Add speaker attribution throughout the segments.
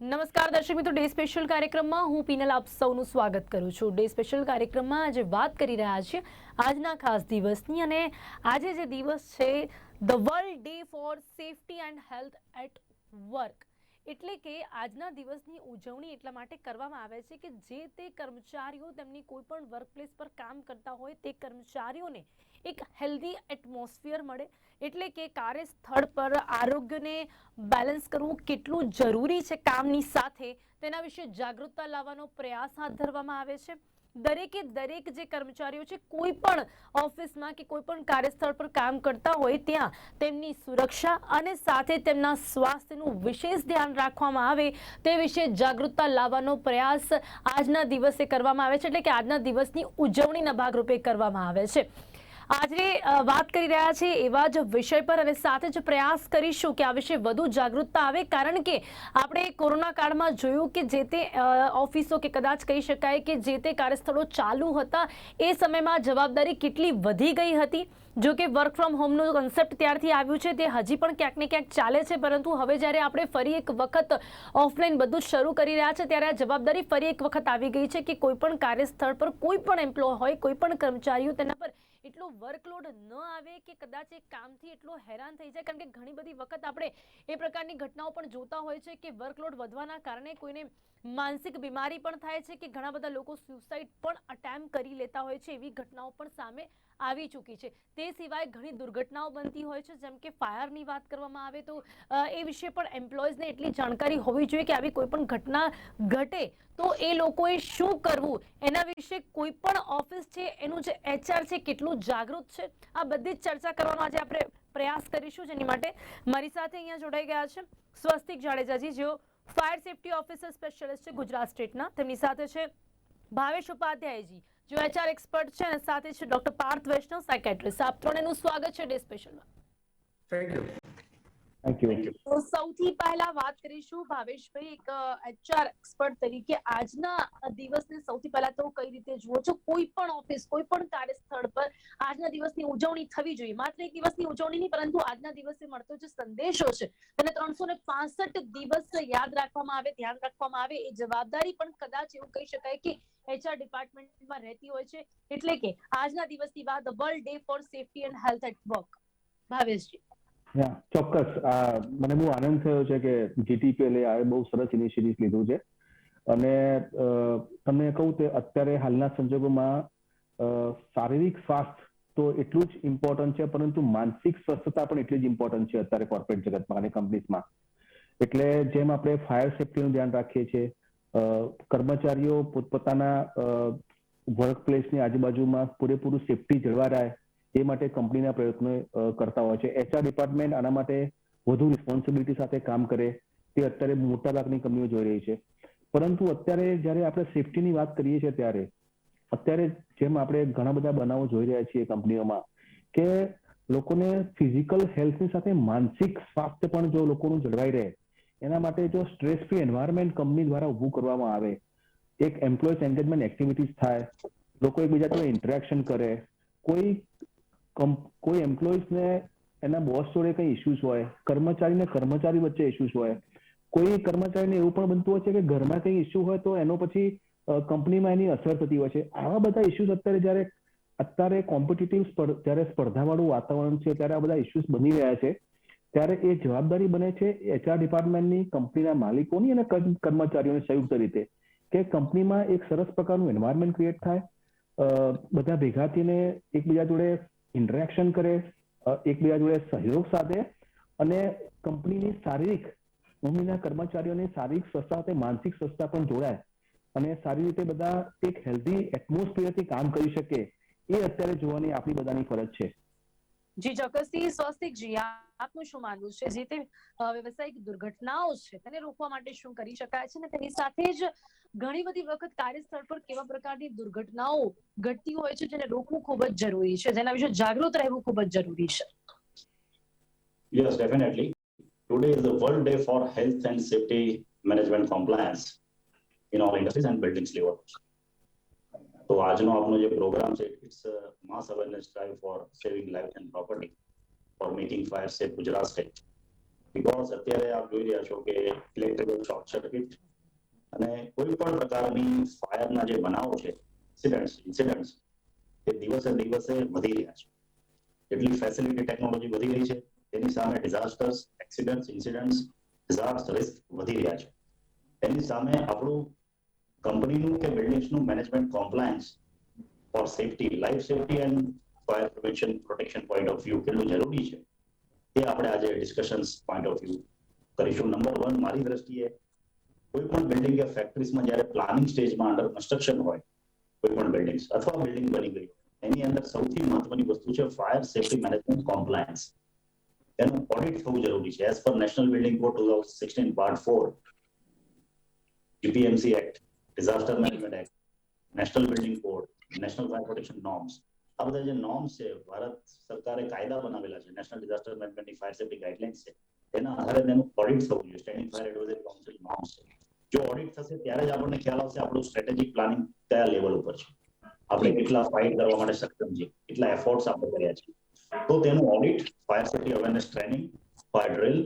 Speaker 1: નમસ્કાર દર્શક મિત્રો, ડે સ્પેશિયલ કાર્યક્રમમાં હું પીનલ આપ સૌનું સ્વાગત કરું છું। ડે સ્પેશિયલ કાર્યક્રમમાં આજે વાત કરી રહ્યા છીએ આજના ખાસ દિવસની, અને આજે જે દિવસ છે the world day for safety and health at work, એટલે કે આજના દિવસની ઉજવણી એટલા માટે કરવામાં આવે છે કે જે તે કર્મચારીઓ તેમની કોઈ પણ વર્કપ્લેસ પર કામ કરતા હોય તે કર્મચારીઓને એક હેલ્ધી એટમોસ્ફિયર મળે, એટલે કે કાર્યસ્થળ પર આરોગ્યને બેલેન્સ કરવું કેટલું જરૂરી છે કામની સાથે, તેના વિશે જાગૃતતા લાવવાનો પ્રયાસ હાથ ધરવામાં આવે છે। દરેક જે કર્મચારીઓ છે કોઈ પણ ઓફિસમાં કે કોઈ પણ કાર્યસ્થળ પર કામ કરતા હોય ત્યાં તેમની સુરક્ષા અને સાથે તેમના સ્વાસ્થ્યનું વિશેષ ધ્યાન રાખવામાં આવે તે વિશે જાગૃતતા લાવવાનો પ્રયાસ આજના દિવસે કરવામાં આવે છે, એટલે કે આજના દિવસની ઉજવણીના ભાગરૂપે કરવામાં આવે છે। આજે વાત કરી રહ્યા છે એવા જ વિષય પર, અને સાથે જ પ્રયાસ કરીશું કે આ વિશે વધુ જાગૃતતા આવે, કારણ કે આપણે કોરોના કાળમાં જોયું કે જે તે ઓફિસો કે કદાચ કહી શકાય કે જે તે કાર્યસ્થળો ચાલુ હતા એ સમયમાં જવાબદારી કેટલી વધી ગઈ હતી। જો કે વર્ક ફ્રોમ હોમનું કન્સેપ્ટ ત્યારથી આવ્યું છે તે હજી પણ ક્યાંક ને ક્યાંક ચાલે છે, પરંતુ હવે જ્યારે આપણે ફરી એક વખત ઓફલાઈન બધું શરૂ કરી રહ્યા છે ત્યારે આ જવાબદારી ફરી એક વખત આવી ગઈ છે કે કોઈ પણ કાર્યસ્થળ પર કોઈ પણ એમ્પ્લોય હોય, કોઈ પણ કર્મચારીઓ તેના પર એટલો વર્કલોડ ન આવે કે કદાચ એ કામથી એટલો હેરાન થઈ જાય, કારણ કે ઘણી બધી વખત આપણે એ પ્રકારની ઘટનાઓ પણ જોતા હોય છે કે વર્કલોડ વધવાના કારણે કોઈને માનસિક બીમારી પણ થાય છે કે ઘણા બધા લોકો સુસાઇડ પણ અટેમ્પ્ટ કરી લેતા હોય છે, એવી ઘટનાઓ પણ સામે આવી ચૂકી છે। તે સિવાય ઘણી દુર્ઘટનાઓ બનતી હોય છે, જેમ કે ફાયરની વાત કરવામાં આવે તો એ વિશે પણ એમ્પ્લોયઝને એટલી જાણકારી હોવી જોઈએ કે આવી કોઈ પણ ઘટના ઘટે તો એ લોકોએ શું કરવું, એના વિશે કોઈ પણ ઓફિસ છે એનું જે HR છે કેટલું જાગૃત છે, આ બધી જ ચર્ચા કરવાનો આજે આપણે પ્રયાસ કરીશું। જેની માટે મારી સાથે અહીંયા જોડાઈ ગયા છે સ્વસ્તિક જાડેજાજી, જેઓ ફાયર સેફટી ઓફિસર સ્પેશિયાલિસ્ટ છે ગુજરાત સ્ટેટના। તેમની સાથે છે ભાવેશ ઉપાધ્યાયજી, जो HR एक्सपर्ट છે, અને સાથે છે ડોક્ટર પાર્થ વૈષ્ણવ, સાયકેટ્રિસ્ટ। આપ ત્રણેયનું સ્વાગત છે ડે સ્પેશિયલમાં।
Speaker 2: Thank you.
Speaker 1: તો સૌથી પહેલા વાત કરીશું ભાવેશભાઈ, એક HR એક્સપર્ટ તરીકે આજના દિવસને સૌથી પહેલા તો કઈ રીતે જુઓ છો? કોઈ પણ ઓફિસ, કોઈ પણ કાર્યસ્થળ પર આજના દિવસની ઉજવણી થવી જોઈએ, માત્ર એક દિવસની ઉજવણી નહીં, પરંતુ આજના દિવસે મળતો જે સંદેશો છે તેને 365 દિવસ યાદ રાખવામાં આવે, ધ્યાન રાખવામાં આવે, એ જવાબદારી પણ કદાચ એવું કહી શકાય કે HR ડિપાર્ટમેન્ટમાં રહેતી હોય છે। એટલે કે આજના દિવસની વાત world day for safety and health at work. Bhaveshji.
Speaker 2: ચોક્કસ, મને બહુ આનંદ થયો છે કે GTPL એ બહુ સરસ ઇનિશિયેટિવ લીધું છે, અને તમને કહું કે અત્યારે હાલના સંજોગોમાં શારીરિક સ્વાસ્થ્ય તો એટલું જ ઇમ્પોર્ટન્ટ છે, પરંતુ માનસિક સ્વસ્થતા પણ એટલી જ ઇમ્પોર્ટન્ટ છે અત્યારે કોર્પોરેટ જગતમાં અને કંપનીઝમાં। એટલે જેમ આપણે ફાયર સેફટીનું ધ્યાન રાખીએ છીએ, કર્મચારીઓ પોતપોતાના વર્ક પ્લેસની આજુબાજુમાં પૂરેપૂરું સેફટી જળવાઈ રહે એ માટે કંપનીના પ્રયત્નો કરતા હોય છે। HR ડિપાર્ટમેન્ટ આના માટે વધુ રિસ્પોન્સિબિલિટી સાથે કામ કરે તે અત્યારે મોટાભાગની કંપનીઓ જોઈ રહી છે। પરંતુ અત્યારે જ્યારે આપણે સેફટીની વાત કરીએ છીએ ત્યારે અત્યારે જેમ આપણે ઘણા બધા બનાવો જોઈ રહ્યા છીએ કંપનીઓમાં કે લોકોને ફિઝિકલ હેલ્થની સાથે માનસિક સ્વાસ્થ્ય પણ જો લોકોનું જળવાઈ રહે એના માટે જો સ્ટ્રેસ ફ્રી એન્વાયરમેન્ટ કંપની દ્વારા ઊભું કરવામાં આવે, એક એમ્પ્લોયઝ એન્ગેજમેન્ટ એક્ટિવિટીઝ થાય, લોકો એકબીજા જોડે ઇન્ટરેક્શન કરે, કોઈ એમ્પ્લોયઝને એના બોસ જોડે કઈ ઇશ્યુઝ હોય, કર્મચારીને કર્મચારી વચ્ચે ઇશ્યુઝ હોય, કોઈ કર્મચારીને એવું પણ બનતું હોય છે કે ઘરમાં કઈ ઇશ્યુ હોય તો એનો પછી કંપનીમાં એની અસર થતી હોય છે। આવા બધા ઇશ્યુઝ અત્યારે કોમ્પિટિટિવ જ્યારે સ્પર્ધાવાળું વાતાવરણ છે ત્યારે આ બધા ઇશ્યુઝ બની રહ્યા છે, ત્યારે એ જવાબદારી બને છે HR ડિપાર્ટમેન્ટની, કંપનીના માલિકોની અને કર્મચારીઓની સંયુક્ત રીતે કે કંપનીમાં એક સરસ પ્રકારનું એન્વાયરમેન્ટ ક્રિએટ થાય, બધા ભેગા થઈને એકબીજા જોડે ઇન્ટરેક્શન કરે, એકબીજા જોડે સહયોગ સાધે અને કંપનીની કંપનીના કર્મચારીઓની શારીરિક સ્વસ્થતા સાથે માનસિક સ્વસ્થતા પણ જોડાય અને સારી રીતે બધા એક હેલ્ધી એટમોસ્ફિયરથી કામ કરી શકે, એ અત્યારે જોવાની આપણી બધાની ફરજ છે।
Speaker 1: જી ચોક્કસથી। સ્વસ્તિકજી, આપનું શું માનવું છે? જે તે વ્યવસાયિક દુર્ઘટનાઓ છે તેને રોકવા માટે શું કરી શકાય છે, ને તેની સાથે જ ઘણી બધી વખત કાર્યસ્થળ પર કેવા પ્રકારની દુર્ઘટનાઓ ઘટતી હોય છે જેને રોકવું ખૂબ જ જરૂરી છે, જેના વિશે જાગૃત રહેવું ખૂબ જ જરૂરી છે?
Speaker 3: Yes, definitely. Today is the World Day for Health and Safety Management Compliance in all industries and buildings level. તો આજનો આપણો જે પ્રોગ્રામ છે it's mass awareness drive for saving life and property for making fire safe Gujarat state. Because અત્યારે આપ જોઈ રહ્યા છો કે ઇલેક્ટ્રિકલ શોર્ટ સર્કિટ અને કોઈ પણ પ્રકારની ફાયરના જે બનાવો છે, ઇન્સિડન્ટ્સ એ દિવસે દિવસે વધી રહ્યા છે. એટલી ફેસિલિટી ટેકનોલોજી વધી રહી છે, તેની સામે disasters, accidents, incidents, disaster risk વધી રહ્યા છે. એની સામે આપણું કંપનીનું કે બિલ્ડિંગ્સનું management compliance for safety, life safety and fire prevention protection point of view કેટલું જરૂરી છે તે આપણે આજે ડિસ્કશન્સ પોઈન્ટ ઓફ વ્યૂ કરીશું. નંબર 1, મારી દ્રષ્ટિએ કોઈ પણ બિલ્ડિંગ કે ફેક્ટરીઝમાં જ્યારે પ્લાનિંગ સ્ટેજમાં અંડર કન્સ્ટ્રક્શન હોય, કોઈ પણ બિલ્ડિંગ્સ અથવા બિલ્ડિંગ બની ગઈ, એની અંદર સૌથી મહત્વની વસ્તુ છે ફાયર સેફટી મેનેજમેન્ટ કોમ્પ્લાયન્સ. એનું ઓડિટ થવું જરૂરી છે. As per national building code 2016 part 4, GPMC act, disaster management act, national building code, national fire protection norms, આ બધા જે નોર્મ્સ છે, ભારત સરકારે કાયદા બનાવેલા છે, નેશનલ ડિઝાસ્ટર મેનેજમેન્ટની ફાયર સેફટી ગાઈડલાઇન્સ છે, તેના આધારે તેનું ઓડિટ થવું જોઈએ. Standing fire advisory council norms છે. જો ઓડિટ થશે ત્યારે જ આપણને ખ્યાલ આવશે આપણું સ્ટ્રેટેજિક પ્લાનિંગ કયા લેવલ ઉપર છે, આપણે કેટલા ફાઇટ કરવા માટે સક્ષમ છીએ, કેટલા એફર્ટ્સ આપણે કર્યા છે. તો તેનું audit, fire safety awareness training, fire drill,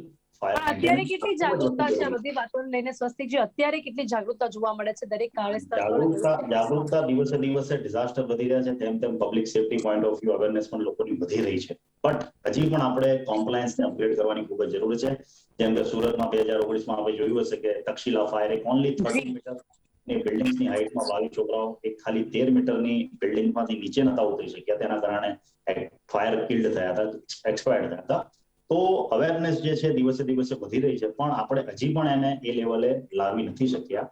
Speaker 3: fire
Speaker 1: અત્યારે કેટલી જાગૃતતા છે આ બધી વાતોને લઈને સ્વસ્તિકજી? અત્યારે કેટલી જાગૃતતા જોવા મળે છે દરેક કાર્યસ્થળ પર?
Speaker 3: જાગૃતતા દિવસે દિવસે ડિઝાસ્ટર વધી રહ્યા છે તેમ તેમ public safety point of view awareness પણ લોકોની વધી રહી છે. બટ હજી પણ આપણે કોમ્પ્લાયન્સને અપગ્રેડ કરવાની ખૂબ જ જરૂર છે. જેમ કે સુરતમાં 2019માં આપણે જોયું હશે કે તક્ષશિલા ફાયર ઓનલી 13 મીટર ની બિલ્ડિંગ્સની હાઇટમાં 22 છોકરાઓ એક ખાલી 13 મીટરની બિલ્ડિંગમાંથી નીચે નતા ઉતરી શક્યા, તેના કારણે ફાયર કિલ્ડ થયા હતા, એક્સપાયર્ડ થયા હતા. તો અવેરનેસ જે છે દિવસે દિવસે વધી રહી છે, પણ આપણે હજી પણ એને એ લેવલે લાવી નથી શક્યા.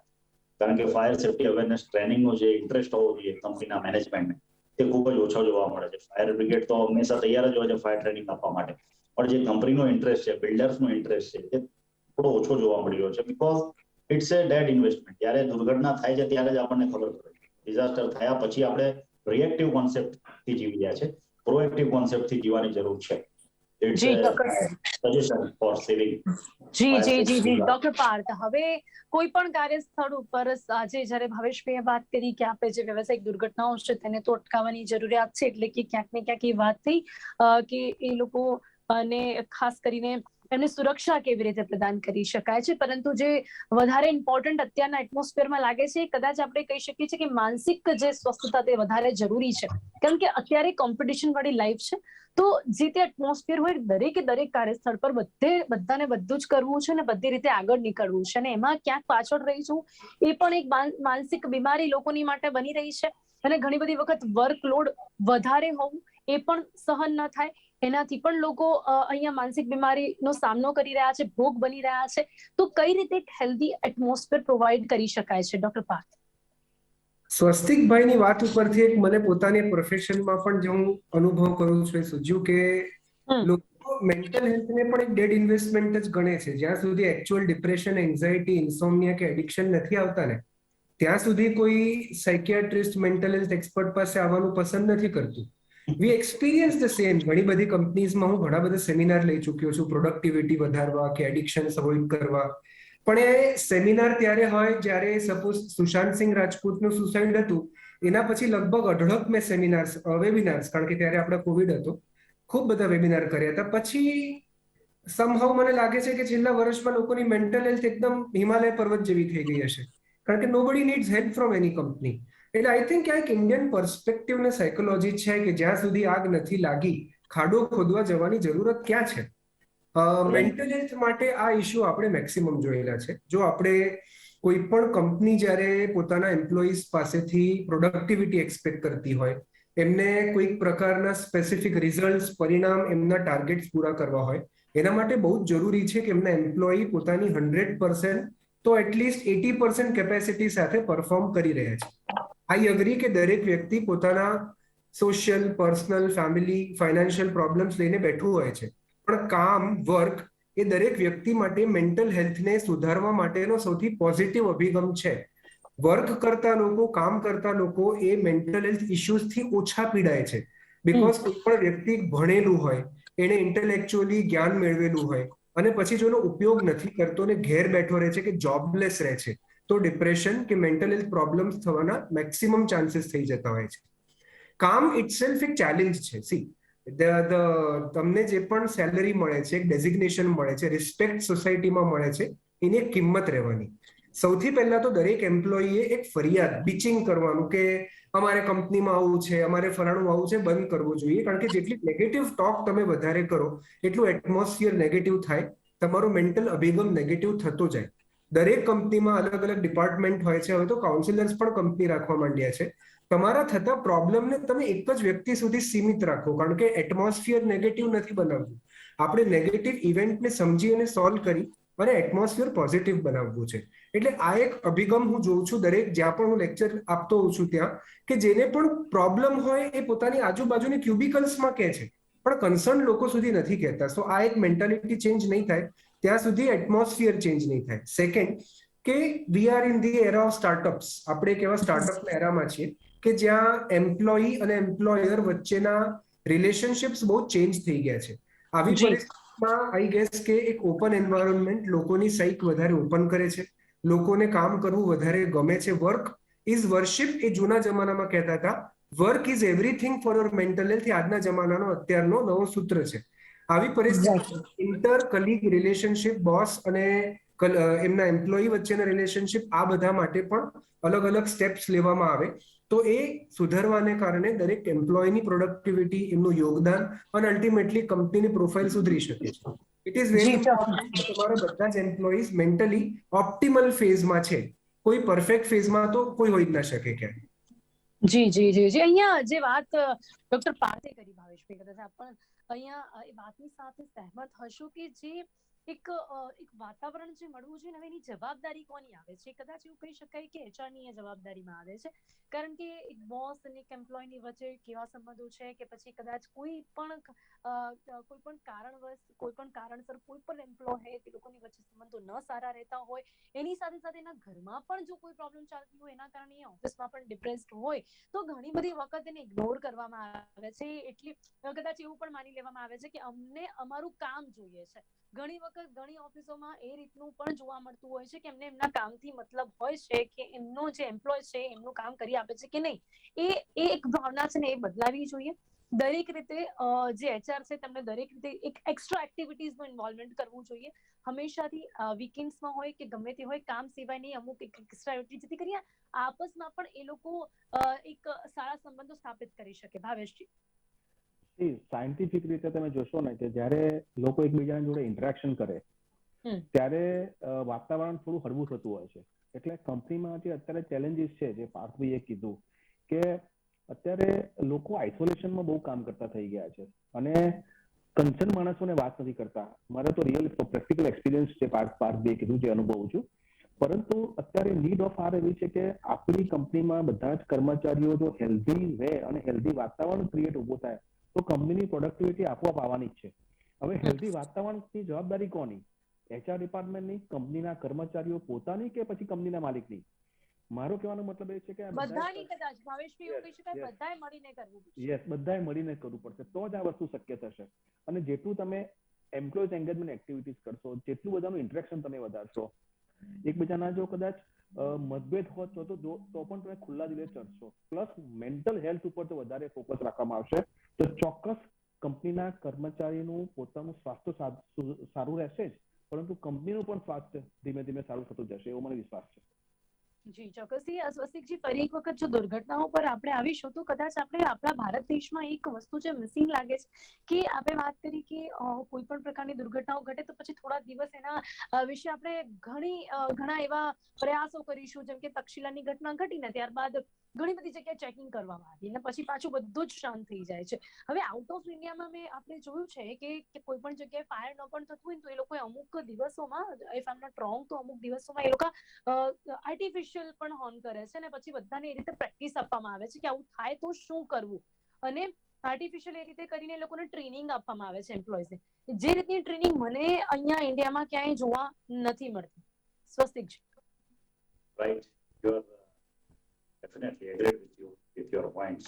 Speaker 3: કારણ કે ફાયર સેફટી અવેરનેસ ટ્રેનિંગનો જે ઇન્ટરેસ્ટ હોવો જોઈએ કંપનીના મેનેજમેન્ટને, તે ખૂબ જ ઓછો જોવા મળે છે. ફાયર બ્રિગેડ તો હંમેશા તૈયાર જ હોય છે ફાયર ટ્રેનિંગ આપવા માટે, પણ જે કંપનીનો ઇન્ટરેસ્ટ છે, બિલ્ડર્સનો ઇન્ટરેસ્ટ છે, તે થોડો ઓછો જોવા મળી રહ્યો છે. Because it's a dead investment. જ્યારે દુર્ઘટના થાય છે ત્યારે જ આપણને ખબર પડે. ડિઝાસ્ટર થયા પછી આપણે રિએક્ટિવ કોન્સેપ્ટથી જીવી રહ્યા છે, પ્રોએક્ટિવ કોન્સેપ્ટથી જીવવાની જરૂર છે. ઇટ્સ
Speaker 1: જી
Speaker 3: સજેશન ફોર સેવિંગ.
Speaker 1: જી ડોક્ટર પાર્થ, હવે કોઈ પણ કાર્યસ્થળ ઉપર આજે જ્યારે ભાવેશભાઈએ વાત કરી કે આપણે જે વ્યવસાયિક દુર્ઘટનાઓ છે તેને તો અટકાવવાની જરૂરિયાત છે, એટલે કે ક્યાંક ને ક્યાંક એ વાત થઈ કે એ લોકો અને ખાસ કરીને એમને સુરક્ષા કેવી રીતે પ્રદાન કરી શકાય છે. પરંતુ જે વધારે ઇમ્પોર્ટન્ટ અત્યારના એટમોસ્ફિયરમાં લાગે છે, કદાચ આપણે કહી શકીએ છીએ કે માનસિક જે સ્વસ્થતા તે વધારે જરૂરી છે. કારણ કે અત્યારે કોમ્પિટિશન વાળી લાઈફ છે, તો જે તે એટમોસ્ફિયર હોય, દરેક કાર્યસ્થળ પર બધાને બધું જ કરવું છે ને બધી રીતે આગળ નીકળવું છે, અને એમાં ક્યાંક પાછળ રહી જવું એ પણ એક માનસિક બીમારી લોકોની માટે બની રહી છે. અને ઘણી બધી વખત વર્કલોડ વધારે હોવું એ પણ સહન ન થાય, એનાથી પણ લોકો અહીંયા માનસિક બીમારીનો સામનો કરી રહ્યા છે, ભોગ બની રહ્યા છે. તો કઈ રીતે એક હેલ્ધી એટમોસ્ફિયર પ્રોવાઈડ કરી શકાય છે ડોક્ટર પાર્થ?
Speaker 4: સ્વસ્તિકભાઈની વાત ઉપરથી એક મને પોતાની પ્રોફેશનમાં પણ જે હું અનુભવ કરું છું એ સૂચ્યું કે લોકો મેન્ટલ હેલ્થને પણ એક ડેડ ઇન્વેસ્ટમેન્ટ જ ગણે છે. જ્યાં સુધી એકચ્યુઅલ ડિપ્રેશન, એન્ઝાઇટી, ઇન્સોમ્નિયા કે એડિક્શન નથી આવતા ને ત્યાં સુધી કોઈ સાયકિયાટ્રિસ્ટ, મેન્ટલ હેલ્થ એક્સપર્ટ પાસે આવવાનું પસંદ નથી કરતું. વી એક્સપિરિયન્સ ધ સેમ. ઘણી બધી કંપનીઝમાં હું ઘણા બધા સેમિનાર લઈ ચૂક્યો છું, પ્રોડક્ટિવિટી વધારવા કે એડિક્શન અવોઇડ કરવા. પણ એ સેમિનાર ત્યારે હોય જ્યારે સપોઝ સુશાંત સિંહ રાજપૂતનું સુસાઇડ હતું, એના પછી લગભગ 1.5 મેં સેમિનાર્સ, વેબિનાર્સ, કારણ કે ત્યારે આપણે કોવિડ હતો, ખૂબ બધા વેબિનાર કર્યા હતા. પછી સમહાઉ મને લાગે છે કે છેલ્લા વર્ષમાં લોકોની મેન્ટલ હેલ્થ એકદમ હિમાલય પર્વત જેવી થઈ ગઈ હશે, કારણ કે nobody needs help from any company. એટલે આઈ થિંક આ એક ઇન્ડિયન પર્સપેક્ટિવ ને સાયકોલોજી છે કે જ્યાં સુધી આગ નથી લાગી, ખાડો ખોદવા જવાની જરૂરત ક્યાં છે? મેન્ટલ હેલ્થ માટે આ ઇશ્યુ આપણે મેક્સિમમ જોયેલા છે. જો આપણે કોઈ પણ કંપની જ્યારે પોતાના એમ્પ્લોઈઝ પાસેથી પ્રોડક્ટિવિટી એક્સપેક્ટ કરતી હોય, એમને કોઈક પ્રકારના સ્પેસિફિક રિઝલ્ટ, પરિણામ, એમના ટાર્ગેટ્સ પૂરા કરવા હોય, એના માટે બહુ જ જરૂરી છે કે એમના એમ્પ્લોયી પોતાની 100% તો એટલીસ્ટ 80% કેપેસિટી સાથે પરફોર્મ કરી રહ્યા છે. આઈ અગ્રી કે દરેક વ્યક્તિ પોતાના social, personal, family, financial problems લઈને બેઠું હોય છે, પણ કામ, વર્ક એ દરેક વ્યક્તિ માટે મેન્ટલ હેલ્થને સુધારવા માટેનો સૌથી પોઝિટિવ અભિગમ છે. વર્ક કરતા લોકો, કામ કરતા લોકો એ મેન્ટલ હેલ્થ ઇશ્યુઝથી ઓછા પીડાય છે. બીકોઝ કોઈ પણ વ્યક્તિ ભણેલું હોય, એને ઇન્ટેલેક્ચ્યુઅલી જ્ઞાન મેળવેલું હોય, અને પછી જો એનો ઉપયોગ નથી કરતો ને ઘેર બેઠો રહે છે કે જોબલેસ રહે છે, તો ડિપ્રેશન કે મેન્ટલ હેલ્થ પ્રોબ્લેમ્સ થવાના મેક્સિમમ ચાન્સીસ થઈ જતા હોય છે. કામ ઇટસેલ્ફ એક ચેલેન્જ છે. સી, તમને જે પણ સેલરી મળે છે, એક ડેઝિગ્નેશન મળે છે, રિસ્પેક્ટ સોસાયટીમાં મળે છે, એની એક કિંમત રહેવાની. સૌથી પહેલા તો દરેક એમ્પ્લોયીએ એક ફરિયાદ બીચિંગ કરવાનું કે અમારે કંપનીમાં આવું છે, અમારે ફલાણું આવું છે, બંધ કરવું જોઈએ. કારણ કે જેટલી નેગેટિવ ટોક તમે વધારે કરો એટલું એટમોસ્ફિયર નેગેટિવ થાય, તમારો મેન્ટલ અભિગમ નેગેટિવ થતો જાય. દરેક કંપનીમાં અલગ અલગ ડિપાર્ટમેન્ટ હોય છે. હવે તો કાઉન્સિલર્સ પણ કંપની રાખવા માંડ્યા છે. તમારા થતા પ્રોબ્લેમને તમે એક જ વ્યક્તિ સુધી સીમિત રાખો, કારણ કે એટમોસ્ફિયર નેગેટિવ નથી બનાવવું. આપણે નેગેટિવ ઇવેન્ટને સમજી અને સોલ્વ કરી અને એટમોસ્ફિયર પોઝિટિવ બનાવવું છે. એટલે આ એક અભિગમ હું જોઉં છું દરેક જ્યાં પણ હું લેક્ચર આપતો હોઉં છું ત્યાં, કે જેને પણ પ્રોબ્લેમ હોય એ પોતાની આજુબાજુની ક્યુબિકલ્સમાં કહે છે, પણ કન્સર્ન લોકો સુધી નથી કહેતા. સો આ એક મેન્ટાલિટી ચેન્જ નહીં થાય ત્યાં સુધી એટમોસ્ફિયર ચેન્જ નહીં થાય. સેકન્ડ, કે we are in the era of startups. આપણે એક એવા સ્ટાર્ટઅપના એરામાં છીએ કે જ્યાં એમ્પ્લોયી અને એમ્પ્લોયર વચ્ચેના રિલેશનશિપ્સ બહુ ચેન્જ થઈ ગયા છે. આવી પરિસ્થિતિમાં આઈ ગેસ કે એક ઓપન એન્વાયરમેન્ટ લોકોની સાઇક વધારે ઓપન કરે છે, લોકોને કામ કરવું વધારે ગમે છે. વર્ક ઇઝ વર્શિપ એ જૂના જમાનામાં કહેતા હતા. Work is everything for your mental health એ આજના જમાનાનો અત્યારનો નવો સૂત્ર છે. આવી પરિસ્થિતિ ઇન્ટર કલીગ રિલેશનશિપ, બોસ અને એમના એમ્પ્લોયી વચ્ચેના રિલેશનશિપ, આ બધા માટે પણ અલગ અલગ સ્ટેપ્સ લેવામાં આવે તો એ સુધારવાને કારણે દરેક એમ્પ્લોયની પ્રોડક્ટિવિટી, એમનું યોગદાન અને અલ્ટિમેટલી કંપનીની પ્રોફાઇલ સુધરી શકે છે. ઇટ ઇઝ વેરી ઇમ્પોર્ટન્ટ કે તમારા બધા જ એમ્પ્લોઈઝ મેન્ટલી ઓપ્ટિમલ ફેઝમાં છે. કોઈ પરફેક્ટ ફેઝમાં તો કોઈ હોઈ જ ના શકે ક્યાંય.
Speaker 1: જી જી જી જી અહીંયા જે વાત ડોક્ટર પાર્થે કરી, ભાવેશભાઈ, કદાચ આપ પણ અહીંયા એ વાતની સાથે સહેમત હશો કે જે એક વાતાવરણ જે મળવું જોઈએ ને, એની જવાબદારી કોની આવે છે? કદાચ એવું કહી શકાય કે એચઆર ની જવાબદારીમાં આવે છે. કારણ કે એક બોસ અને એક એમ્પ્લોયની વચ્ચે કેવા સંબંધો છે કે પછી કદાચ કોઈ પણ કારણવશ, કોઈ પણ કારણસર કોઈ પણ એમ્પ્લોય તે લોકોની વચ્ચે સંબંધો ન સારા રહેતા હોય, એની સાથે સાથે એના ઘરમાં પણ જો કોઈ પ્રોબ્લેમ ચાલતી હોય, એના કારણે એ ઓફિસમાં પણ ડિપ્રેસ્ડ હોય, તો ઘણી બધી વખત એને ઇગ્નોર કરવામાં આવે છે. એટલી કદાચ એવું પણ માની લેવામાં આવે છે કે અમને અમારું કામ જોઈએ છે. ઘણી વખત ઘણી ઓફિસોમાં એ રીતનું પણ જોવા મળતું હોય છે કે એમને એમના કામથી મતલબ હોય છે કે એમનો જે એમ્પ્લોય છે એમનું કામ કરી આપે છે કે નહીં. એ એક ભાવના છે ને, એ બદલાવી જોઈએ. દરેક રીતે જે એચઆર છે તેમને દરેક રીતે એક એક્સ્ટ્રા એક્ટિવિટીઝનું ઇન્વોલ્વમેન્ટ કરવું જોઈએ. હંમેશાથી વીકેન્ડ્સમાં હોય કે ગમે તે હોય, કામ સિવાયની અમુક એક એક્સ્ટ્રા એક્ટિવિટી, જેથી કરી આપસમાં પણ એ લોકો એક સારા સંબંધો સ્થાપિત કરી શકે. ભાવેશજી,
Speaker 2: સાયન્ટિફિક રીતે તમે જોશો ને કે જ્યારે લોકો એકબીજાની જોડે ઇન્ટરેક્શન કરે ત્યારે વાતાવરણ થોડું હળવું થતું હોય છે. એટલે કંપનીમાં જે અત્યારે ચેલેન્જીસ છે, જે પાર્થભાઈએ કીધું કે અત્યારે લોકો આઇસોલેશનમાં બહુ કામ કરતા થઈ ગયા છે અને કન્સર્ન માણસોને વાત નથી કરતા. મારે તો રિયલ પ્રેક્ટિકલ એક્સપિરિયન્સ છે, પાર્થભાઈએ કીધું જે અનુભવું છું. પરંતુ અત્યારે નીડ ઓફ આર એવી છે કે આપણી કંપનીમાં બધા જ કર્મચારીઓ જો હેલ્ધી રહે અને હેલ્ધી વાતાવરણ ક્રિએટ ઉભો થાય તો કંપનીની પ્રોડક્ટિવિટી આપોઆપ આવવાની જ છે. હવે હેલ્ધી વાતાવરણની જવાબદારી કોની? એચઆર ડિપાર્ટમેન્ટની, કંપનીના કર્મચારીઓ પોતાની, કે પછી કંપનીના માલિકની? મારો કહેવાનો મતલબ એ છે કે
Speaker 1: બધાની, કદાચ ભાવેશભાઈ એવું કહી શકાય, બધાએ મળીને કરવું પડશે.
Speaker 2: યસ, બધાએ મળીને કરવું પડશે, તો જ આ વસ્તુ શક્ય થશે. અને જેટલું તમે એમ્પ્લોયઝ એન્ગેજમેન્ટ એક્ટિવિટીઝ કરશો, જેટલું બધાનું ઇન્ટરેક્શન તમે વધારશો, એકબીજાના જો કદાચ મતભેદ હોત તો પણ તમે ખુલ્લા દિલે ચર્ચશો, પ્લસ મેન્ટલ હેલ્થ ઉપર તો વધારે ફોકસ રાખવામાં આવશે, તો ચોક્કસ કંપનીના કર્મચારીનું પોતાનું સ્વાસ્થ્ય સારું રહેશે જ, પરંતુ કંપનીનું પણ સ્વાસ્થ્ય ધીમે ધીમે સારું થતું જશે, એવો મને વિશ્વાસ છે.
Speaker 1: જી ચોક્કસથી. સ્વસ્તિકજી, ફરી એક વખત જો દુર્ઘટનાઓ પર આપણે આવીશું તો કદાચ આપણે આપણા ભારત દેશમાં એક વસ્તુ જે મિસિંગ લાગે છે કે આપણે વાત કરી કે કોઈ પણ પ્રકારની દુર્ઘટનાઓ ઘટે તો પછી થોડા દિવસ એના વિશે આપણે ઘણા એવા પ્રયાસો કરીશું, જેમ કે તક્ષશિલાની ઘટના ઘટીને ત્યારબાદ ઘણી બધી જગ્યાએ ચેકિંગ કરવામાં આવી અને પછી પાછું બધું જ શાંત થઈ જાય છે. હવે આઉટ ઓફ ઇન્ડિયામાં આપણે જોયું છે કે કોઈ પણ જગ્યાએ ફાયર ન પણ થતું હોય તો એ લોકો અમુક દિવસોમાં, if I am not wrong, તો અમુક દિવસોમાં એ લોકો આર્ટિફિશિયલ પણ હોર્ન કરે છે અને પછી બધાને એ રીતે પ્રેક્ટિસ આપવામાં આવે છે કે આવું થાય તો શું કરવું, અને આર્ટિફિશિયલ એ રીતે કરીને લોકોને ટ્રેનિંગ આપવામાં આવે છે એમ્પ્લોયઝને. જે રીતની ટ્રેનિંગ મને અહીંયા ઇન્ડિયામાં ક્યાંય જોવા નથી મળતી. સ્વસ્તિકજી.
Speaker 3: Right, you are definitely agreed with your points.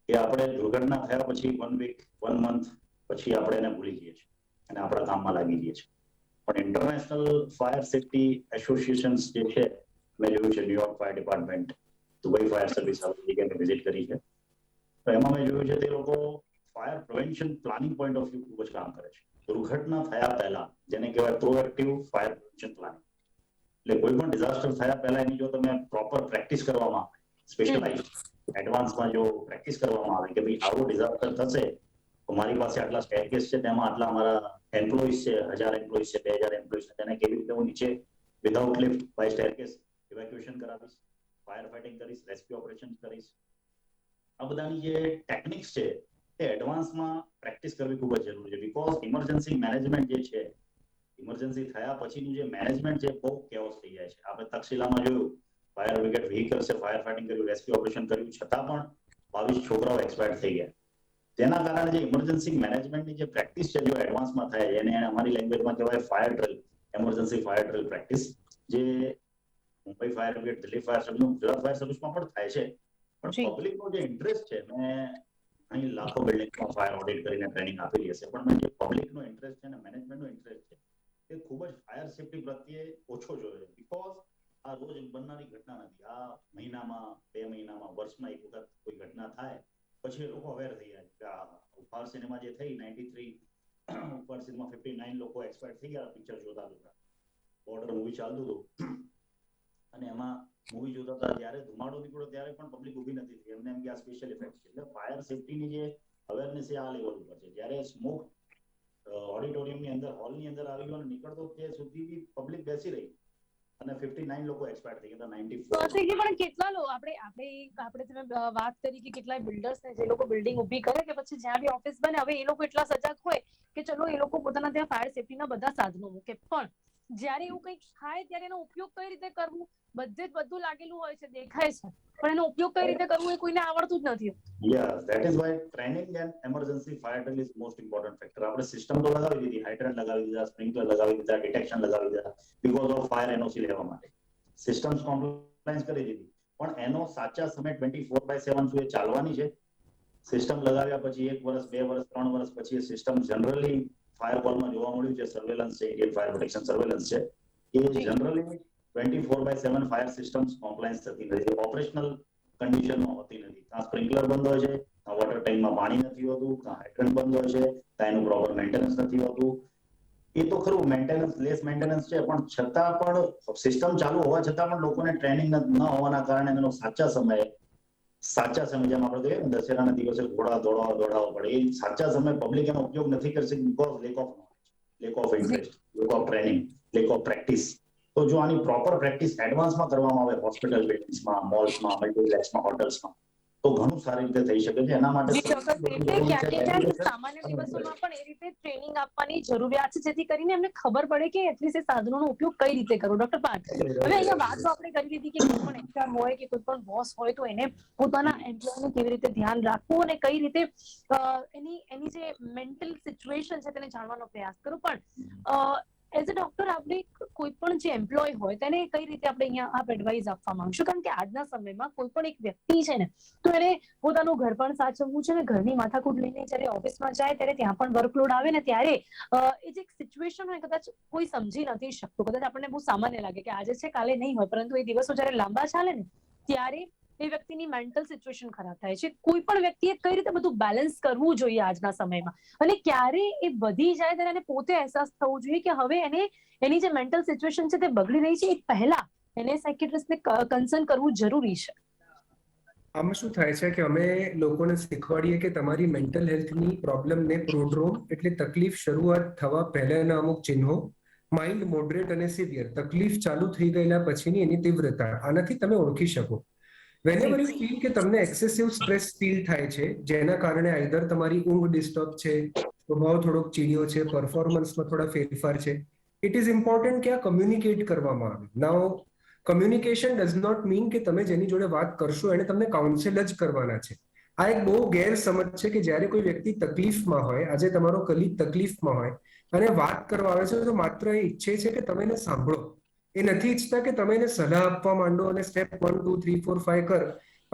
Speaker 3: કે આપણે દુર્ઘટના થયા પછી 1 week 1 month પછી આપણે એને ભૂલી જઈએ છીએ અને આપણા કામમાં લાગી જઈએ છીએ. પણ ઇન્ટરનેશનલ ફાયર સેફ્ટી એસોસિએશન્સ જે છે, મેં જોયું છે New York fire department, Dubai fire service visit કરી છે, તો એમાં મેં જોયું છે તે લોકો fire prevention planning point of view ખૂબ જ કામ કરે છે. દુર્ઘટના થયા પહેલા જેને કહેવાય પ્રોએક્ટિવ ફાયર પ્રિવેન્શન પ્લાનિંગ, એટલે કોઈ પણ ડિઝાસ્ટર થયા પહેલા એની જો તમે પ્રોપર પ્રેક્ટિસ કરવામાં આવે, સ્પેશિયલાઇઝ એડવાન્સમાં જો પ્રેક્ટિસ કરવામાં આવે કે ભાઈ આવો ડિઝાસ્ટર થશે તો મારી પાસે આટલા સ્ટેરકેસ છે, તેમાં આટલા અમારા એમ્પ્લોઈઝ છે, 1000 એમ્પ્લોઈઝ છે, 2000 એમ્પ્લોઈઝ છે, તેને કેવી રીતે હું નીચે without lift by staircase evacuation કરાવીશ, ફાયર ફાઇટિંગ કરીશ, રેસ્ક્યુ ઓપરેશન કરીશ. આ બધાની જે ટેકનિક્સ છે તે એડવાન્સમાં પ્રેક્ટિસ કરવી ખૂબ જ જરૂરી છે. બીકોઝ ઇમરજન્સી મેનેજમેન્ટ જે છે, ઇમરજન્સી થયા પછીનું જે મેનેજમેન્ટ છે બહુ કેઓસ થઈ જાય છે. આપણે તક્ષશિલામાં જોયું, ફાયર બ્રિગેડ વ્હીકલ્સે ફાયર ફાઇટિંગ કર્યું, રેસ્ક્યુ ઓપરેશન કર્યું, છતાં પણ 22 છોકરાઓ એક્સપાયર થઈ ગયા. તેના કારણે જે ઇમરજન્સી મેનેજમેન્ટની જે પ્રેક્ટિસ છે જો એડવાન્સમાં થાય, એને અમારી લેંગ્વેજમાં કહેવાય fire drill, emergency fire drill practice, જે Mumbai fire brigade, Delhi fire service, Gujarat fire સર્વિસમાં પણ થાય છે. પણ પબ્લિકનો જે ઇન્ટરેસ્ટ છે, મેં અહીં લાખો બિલ્ડિંગમાં ફાયર ઓડિટ કરીને ટ્રેનિંગ આપેલી હશે, પણ જે પબ્લિકનો ઇન્ટરેસ્ટ છે અને મેનેજમેન્ટનો ઇન્ટરેસ્ટ છે તે ખૂબ જ ફાયર સેફટી પ્રત્યે ઓછો જોયો છે. બીકોઝ આ રોજ બનનારી ઘટના નથી. આ મહિનામાં, 2 મહિનામાં, વર્ષમાં એક વખત કોઈ ઘટના થાય પછી એ લોકો અવેર થઈ જાય કે આ ઉપહાર સિનેમા જે થઈ 93, ઉપહાર સિનેમા 59 લોકો એક્સપાયર થઈ ગયા પિક્ચર જોતા જોતા. બોર્ડર મૂવી ચાલતું હતું અને એમાં મૂવી જોતા હતા, જ્યારે ધુમાડો નીકળ્યો ત્યારે પણ પબ્લિક ઊભી નથી થઈ, એમને એમ કે આ સ્પેશિયલ ઇફેક્ટ છે. એટલે ફાયર સેફટીની જે અવેરનેસ છે આ લેવલ ઉપર છે. જ્યારે સ્મોક ઓડિટોરિયમની અંદર, હોલની અંદર આવી ગયો અને નીકળતો તે સુધી પબ્લિક બેસી રહી અને 59 લોકો એક્સપાયર થઈ ગયા, 94.
Speaker 1: પણ કેટલા લોકો આપણે તમે વાત કરી કે કેટલાય બિલ્ડર્સ ને જે લોકો બિલ્ડિંગ ઊભી કરે કે પછી જ્યાં બી ઓફિસ બને, હવે એ લોકો એટલા સજાગ હોય કે ચલો એ લોકો પોતાના ત્યાં ફાયર સેફટીના બધા સાધનો મૂકે, પણ જ્યારે એવું કંઈક થાય ત્યારે એનો ઉપયોગ કઈ રીતે કરવું, બધે જ બધું લાગેલું હોય છે, દેખાય છે, પણ એનો ઉપયોગ કઈ રીતે કરવું એ કોઈને આવડતું જ નથી.
Speaker 3: Yes, that is why training and emergency fire drill is most important factor. આપણે સિસ્ટમ તો લગાવી દીધી, હાઇડ્રન્ટ લગાવી દીધા, સ્પ્રિંકલર લગાવી દીધા, ડિટેક્શન લગાવી દીધા, બીકોઝ ઓફ ફાયર એનઓસી લેવા માટે સિસ્ટમ્સ કોમ્પ્લાયન્સ કરી દીધી, પણ એનો સાચા સમય 24/7 શું એ ચાલવાની છે? સિસ્ટમ લગાવ્યા પછી 1 વર્ષ, 2 વર્ષ, 3 વર્ષ પછી એ સિસ્ટમ જનરલી ફાયર કોલમાં જોવા મળ્યું છે, સર્વેલન્સ છે, ઇન્ડિયન ફાયર પ્રોટેક્શન સર્વેલન્સ છે, એ જનરલી 24/7 ફાયર સિસ્ટમ્સ કોમ્પ્લાયન્સ થતી નથી, ઓપરેશનલ કન્ડિશનમાં હોતી નથી. ત્યાં સ્પ્રિંકલર બંધ હોય છે, ત્યાં વોટર ટેન્કમાં પાણી નથી હોતું, ત્યાં હાઇડ્રન્ટ બંધ હોય છે, ત્યાં એનું પ્રોપર મેન્ટેનન્સ નથી હોતું. એ તો ખરું, મેન્ટેનન્સ, લેસ મેન્ટેનન્સ છે, પણ છતાં પણ સિસ્ટમ ચાલુ હોવા છતાં પણ લોકોને ટ્રેનિંગ ન હોવાના કારણે એનો સાચા સમયે જેમ આપણે કહીએ ને દશેરાના દિવસે ઘોડા દોડાવવા પડે, એ સાચા સમયે પબ્લિક એનો ઉપયોગ નથી કરી શકતી because lack of knowledge, lack of interest, lack of training, lack of practice. તો જો આની પ્રોપર પ્રેક્ટિસ એડવાન્સમાં કરવામાં આવે, હોસ્પિટલ બિલ્ડિંગ્સમાં, મોલ્સમાં, મલ્ટીપ્લેક્સમાં, હોટલ્સમાં, તો ઘણું સારી રીતે થઈ શકે છે. એના માટે
Speaker 1: સામાન્ય દિવસોમાં પણ એ રીતે ટ્રેનિંગ આપવાની જરૂરિયાત છે, જેથી કરીને એમને ખબર પડે કે એટલીસ્ટ એ સાધનોનો ઉપયોગ કઈ રીતે કરવો. ડોક્ટર પાર્થ, હવે અહીંયા વાત તો આપણે કરી દીધી કે કોઈ પણ એચઆર હોય કે કોઈ પણ બોસ હોય તો એને પોતાના એમ્પ્લોયનું કેવી રીતે ધ્યાન રાખવું અને કઈ રીતે એની જે મેન્ટલ સિચ્યુએશન છે તેને જાણવાનો પ્રયાસ કરો, પણ એઝ અ ડોક્ટર આપણે કોઈ પણ જે એમ્પ્લોય હોય તેને કઈ રીતે આપણે અહીંયા આપ એડવાઇસ આપવા માંગશું? કારણ કે આજના સમયમાં કોઈ પણ એક વ્યક્તિ છે ને તો એને પોતાનું ઘર પણ સાચવવું છે ને ઘરની માથાકૂટ લઈને જ્યારે ઓફિસમાં જાય ત્યારે ત્યાં પણ વર્કલોડ આવે ને ત્યારે એ જે સિચ્યુએશન હોય કદાચ કોઈ સમજી નથી શકતું. કદાચ આપણને બહુ સામાન્ય લાગે કે આજે છે કાલે નહીં હોય, પરંતુ એ દિવસો જ્યારે લાંબા ચાલે ને ત્યારે એ વ્યક્તિની મેન્ટલ સિચ્યુએશન ખરાબ થાય છે. કોઈ પણ વ્યક્તિએ કઈ રીતે બધું બેલેન્સ કરવું જોઈએ આજના સમયમાં, અને ક્યારે એ વધી જાય ત્યારે એને પોતે અહેસાસ થવો જોઈએ કે હવે એને એની જે મેન્ટલ સિચ્યુએશન છે તે બગડી રહી છે, એ પહેલા એને સાયકિયાટ્રિસ્ટને કન્સર્ન કરવું જરૂરી છે.
Speaker 4: આમાં શું થાય છે કે અમે લોકોને શીખવાડીએ કે તમારી મેન્ટલ હેલ્થની પ્રોબ્લેમને પ્રોડ્રોમ એટલે તકલીફ શરૂઆત થવા પહેલાના અમુક ચિહ્નો, માઇલ્ડ, મોડરેટ અને સિવિયર, તકલીફ ચાલુ થઈ ગયેલા પછીની એની તીવ્રતા, આનાથી તમે ઓળખી શકો. Whenever you feel કે તમને એક્સેસિવ સ્ટ્રેસ ફીલ થાય છે, જેના કારણે આઈધર તમારી ઊંઘ ડિસ્ટર્બ છે, સ્વભાવ થોડોક ચીડિયો છે, પરફોર્મન્સમાં થોડા ફેરફાર છે, ઇટ ઇઝ ઇમ્પોર્ટન્ટ કે આ કમ્યુનિકેટ કરવામાં આવે. નાઉ કમ્યુનિકેશન ડઝ નોટ મીન કે તમે જેની જોડે વાત કરશો એને તમને કાઉન્સેલ જ કરવાના છે. આ એક બહુ ગેરસમજ છે કે જ્યારે કોઈ વ્યક્તિ તકલીફમાં હોય, આજે તમારો કલીગ તકલીફમાં હોય અને વાત કરવા આવે છે તો માત્ર એ ઈચ્છે છે કે તમે એને સાંભળો. એ નથી ઈચ્છતા કે તમે એને સલાહ આપવા માંડો અને સ્ટેપ 1, 2, 3, 4, 5 કર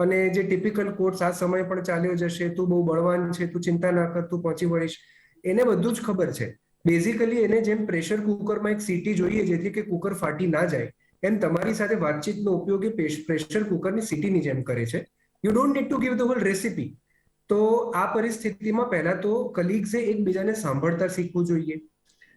Speaker 4: અને જે ટિપિકલ કોર્સ આ સમય પણ ચાલ્યો જશે, તું બહુ બળવાન છે, તું ચિંતા ના કર, તું પહોંચી વળીશ. એને બધું જ ખબર છે. બેઝિકલી એને જેમ પ્રેશર કુકરમાં એક સીટી જોઈએ જેથી કે કુકર ફાટી ના જાય, એમ તમારી સાથે વાતચીતનો ઉપયોગ એ પ્રેશર કુકરની સીટીની જેમ કરે છે. You don't need to give the whole recipe. તો આ પરિસ્થિતિમાં પહેલા તો કલીગ્સે એકબીજાને સાંભળતા શીખવું જોઈએ.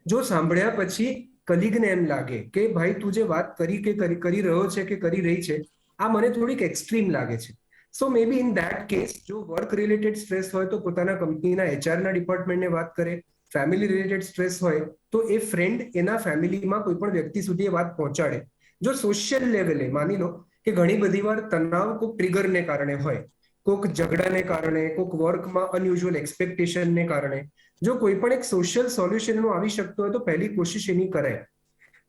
Speaker 4: જો સાંભળ્યા પછી કલીગને એમ લાગે કે ભાઈ તું જે વાત કરી રહ્યો છે કે કરી રહી છે આ મને થોડીક એક્સ્ટ્રીમ લાગે છે, સો મે બી ઇન ધેટ કેસ જો વર્ક રિલેટેડ સ્ટ્રેસ હોય તો પોતાના કંપનીના એચઆરના ડિપાર્ટમેન્ટને વાત કરે, ફેમિલી રિલેટેડ સ્ટ્રેસ હોય તો એ ફ્રેન્ડ એના ફેમિલીમાં કોઈ પણ વ્યક્તિ સુધી એ વાત પહોંચાડે. જો સોશિયલ લેવલે માની લો કે ઘણી બધી વાર તણાવ કોઈક ટ્રિગરને કારણે હોય, કોઈક ઝઘડાને કારણે, કોઈક વર્કમાં અનયુઝ્યુઅલ એક્સપેક્ટેશનને કારણે, જો કોઈ પણ એક સોશિયલ સોલ્યુશન આવી શકતો હોય તો પહેલી કોશિશ એની કરાય.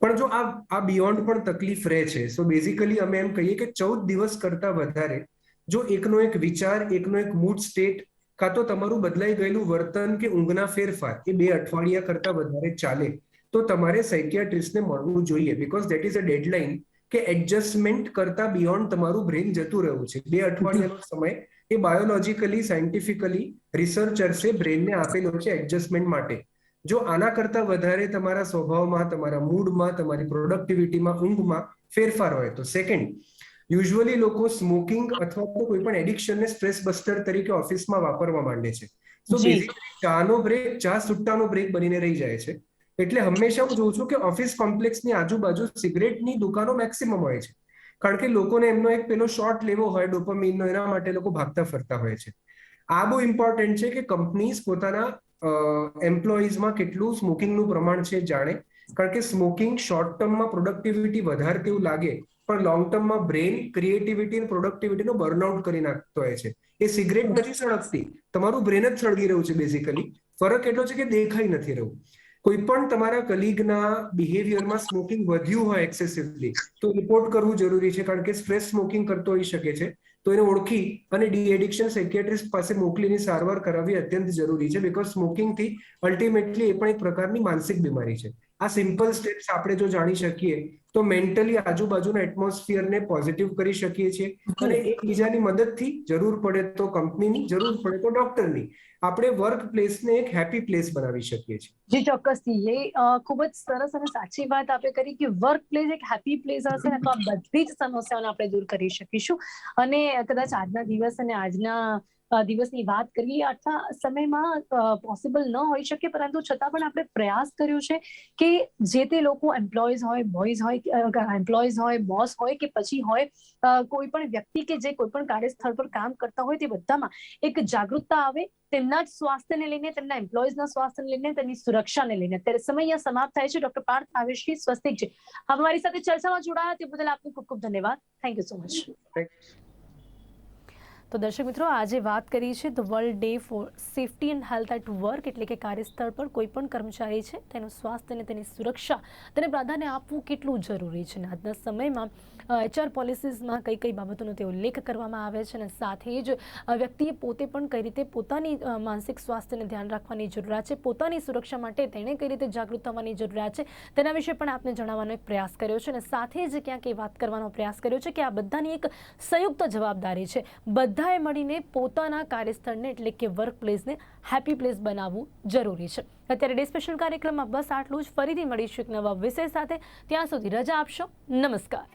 Speaker 4: પણ જો આ બિયોન્ડ પણ તકલીફ રહે છે, સો બેઝિકલી અમે એમ કહીએ કે 14 દિવસ કરતા વધારે જો એકનો એક વિચાર, એકનો એક મૂડ સ્ટેટ કાં તો તમારું બદલાઈ ગયેલું વર્તન કે ઊંઘના ફેરફાર એ 2 અઠવાડિયા કરતા વધારે ચાલે તો તમારે સાયકિયાટ્રિસ્ટને મળવું જોઈએ, because that is a deadline કે એડજસ્ટમેન્ટ કરતા બિયોન્ડ તમારું બ્રેન જતું રહ્યું છે. 2 અઠવાડિયાનો સમય એ બાયોલોજીકલી, સાયન્ટિફિકલી રિસર્ચર્સે બ્રેનને આપેલો છે એડજસ્ટમેન્ટ માટે. જો આના કરતા વધારે તમારા સ્વભાવમાં, તમારા મૂડમાં, તમારી પ્રોડક્ટિવિટીમાં, ઊંઘમાં ફેરફાર હોય તો સેકન્ડ, યુઝ્યુઅલી લોકો સ્મોકિંગ અથવા તો કોઈ પણ એડિક્શનને સ્ટ્રેસ બસ્ટર તરીકે ઓફિસમાં વાપરવા માંડે છે. સો બેઝિકલી ચાનો બ્રેક ચા સુટ્ટાનો બ્રેક બનીને રહી જાય છે. એટલે હંમેશા હું જોઉં છું કે ઓફિસ કોમ્પ્લેક્સની આજુબાજુ સિગરેટની દુકાનો મેક્સિમમ હોય છે, કારણ કે લોકોને એમનો એક પેલો શોટ લેવો હોય ડોપામીનનો, એના માટે લોકો ભાગતા ફરતા હોય છે. આ બહુ ઇમ્પોર્ટન્ટ છે કે કંપનીઝ પોતાના એમ્પ્લોઈઝમાં કેટલું સ્મોકિંગનું પ્રમાણ છે જાણે, કારણ કે સ્મોકિંગ શોર્ટ ટર્મમાં પ્રોડક્ટિવિટી વધારે તેવું લાગે પણ લોંગ ટર્મમાં બ્રેન, ક્રિએટિવિટી અને પ્રોડક્ટિવિટીનો બર્નઆઉટ કરી નાખતો હોય છે. એ સિગરેટ નથી સળગતી, તમારું બ્રેન જ સળગી રહ્યું છે બેઝિકલી. ફરક એટલો છે કે દેખાઈ નથી રહ્યું. કોઈ પણ તમારા કલીગના બિહેવિયરમાં સ્મોકિંગ વધ્યું હોય એક્સેસિવલી તો રિપોર્ટ કરવું જરૂરી છે, કારણ કે સ્ટ્રેસ સ્મોકિંગ કરતો હોઈ શકે છે. તો એને ઓળખી અને ડી એડિક્શન સાયકિયાટ્રિસ્ટ પાસે મોકલીને સારવાર કરાવવી અત્યંત જરૂરી છે, બીકોઝ સ્મોકિંગથી અલ્ટિમેટલી એ પણ એક પ્રકારની માનસિક બીમારી છે. આ સિમ્પલ સ્ટેપ્સ આપણે જો જાણી શકીએ તો મેન્ટલી આજુબાજુના એટમોસ્ફિયરને પોઝિટિવ કરી શકીએ છીએ અને એકબીજાની મદદથી જરૂર પડે તો કંપનીની, જરૂર પડે તો ડોક્ટરની આપણે વર્ક પ્લેસને એક હેપી પ્લેસ બનાવી શકીએ છીએ.
Speaker 1: જી ચોક્કસથી, એ ખૂબ જ સરસ અને સાચી વાત આપણે કરી કે વર્ક પ્લેસ એક હેપી પ્લેસ હશે ને તો આ બધી જ સમસ્યાઓને આપણે દૂર કરી શકીશું. અને કદાચ આજના દિવસ અને આજના દિવસની વાત કરીએ આટલા સમયમાં પોસિબલ ન હોઈ શકે, પરંતુ છતાં પણ આપણે પ્રયાસ કર્યો છે કે જે તે લોકો એમ્પ્લોઈઝ હોય, બોયઝ હોય, એમ્પ્લોઈઝ હોય, બોસ હોય કે પછી હોય કોઈ પણ વ્યક્તિ કે જે કોઈ પણ કાર્યસ્થળ પર કામ કરતા હોય તે બધામાં એક જાગૃતતા આવે તેમના જ સ્વાસ્થ્યને લઈને, તેમના એમ્પ્લોઈઝના સ્વાસ્થ્યને લઈને, તેમની સુરક્ષાને લઈને. અત્યારે સમય અહીંયા સમાપ્ત થાય છે. ડોક્ટર પાર્થ આવેશી સ્વસ્તિક છે અમારી સાથે ચર્ચામાં જોડાયા તે બદલ આપનો ખૂબ ખૂબ ધન્યવાદ. Thank you so much. તો દર્શક મિત્રો, આજે વાત કરી છે the world day for safety and health at work, એટલે કે કાર્યસ્થળ પર કોઈ પણ કર્મચારી છે તેનું સ્વાસ્થ્ય અને તેની સુરક્ષા તેને પ્રાધાન્ય આપવું કેટલું જરૂરી છે. આજના સમયમાં એચઆર પોલિસીઝમાં કઈ કઈ બાબતોનો તે ઉલ્લેખ કરવામાં આવે છે અને સાથે જ વ્યક્તિએ પોતે પણ કઈ રીતે પોતાની માનસિક સ્વાસ્થ્યને ધ્યાન રાખવાની જરૂરિયાત છે, પોતાની સુરક્ષા માટે તેણે કઈ રીતે જાગૃત થવાની જરૂરિયાત છે તેના વિશે પણ આપને જણાવવાનો એક પ્રયાસ કર્યો છે અને સાથે જ ક્યાંક એ વાત કરવાનો પ્રયાસ કર્યો છે કે આ બધાની એક સંયુક્ત જવાબદારી છે. બધાએ મળીને પોતાના કાર્યસ્થળને એટલે કે વર્ક પ્લેસને હેપી પ્લેસ બનાવવું જરૂરી છે. અત્યારે ડે સ્પેશિયલ કાર્યક્રમમાં બસ આટલું જ. ફરીથી મળીશું એક નવા વિષય સાથે. ત્યાં સુધી રજા આપશો. નમસ્કાર.